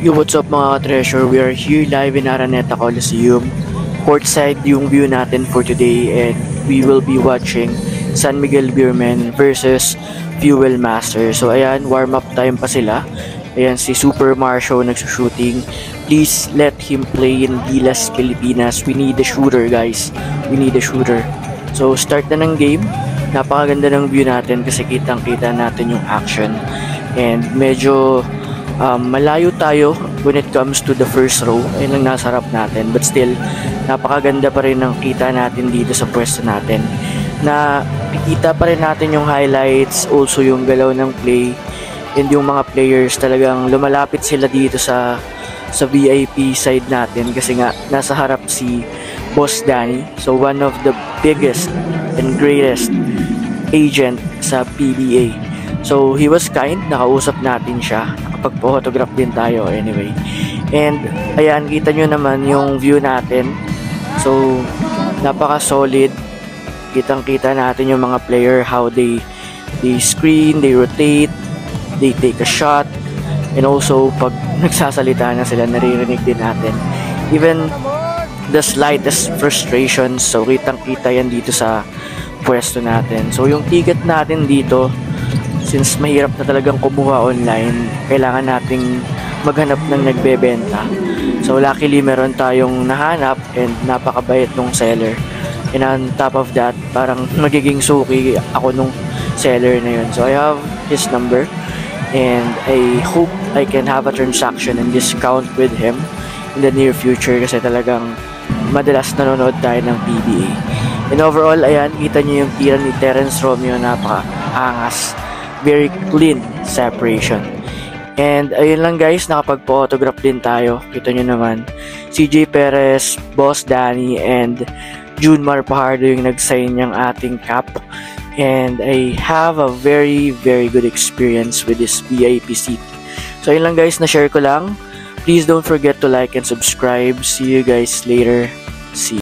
Yo, what's up mga treasure? We are here live in Araneta Coliseum. Courtside yung view natin for today, and we will be watching San Miguel Beermen versus Fuel Master. So ayan, warm up time pa sila. Ayan si Super Marsho nagsushooting. Please let him play in Gilas, Pilipinas. We need a shooter, guys. We need a shooter. So start na ng game. Napakaganda ng view natin kasi kitang-kita natin yung action. And medyo malayo tayo when it comes to the first row. Ayun lang nasa harap natin, but still napakaganda pa rin ng kita natin dito sa pwesto natin, na kita pa rin natin yung highlights, also yung galaw ng play, and yung mga players talagang lumalapit sila dito sa VIP side natin kasi nga nasa harap si Boss Danny. So one of the biggest and greatest agent sa PBA. So he was kind, nakausap natin siya, nakapag-photograph din tayo anyway. And ayan, kita nyo naman yung view natin. So napaka-solid. Kitang-kita natin yung mga player, how they screen, they rotate, they take a shot, and also pag nagsasalita na sila, naririnig din natin. Even the slightest frustrations, so kitang-kita yan dito sa pwesto natin. So yung ticket natin dito, since mahirap na talagang kumuha online, kailangan nating maghanap ng nagbebenta. So luckily meron tayong nahanap, and napakabait nung seller. And on top of that, parang magiging suki ako nung seller na yun. So I have his number, and I hope I can have a transaction and discount with him in the near future kasi talagang madalas nanonood tayo ng PBA. And overall, ayan, kita nyo yung tira ni Terence Romeo, napaka-angas. Very clean separation. And ayun lang guys, nakapag-photograph din tayo. Kita nyo naman, CJ Perez, Boss Danny, and Junmar Pajardo yung nag-sign ng ating cap. And I have a very good experience with this VIP seat. So ayun lang guys, na-share ko lang. Please don't forget to like and subscribe. See you guys later. See you.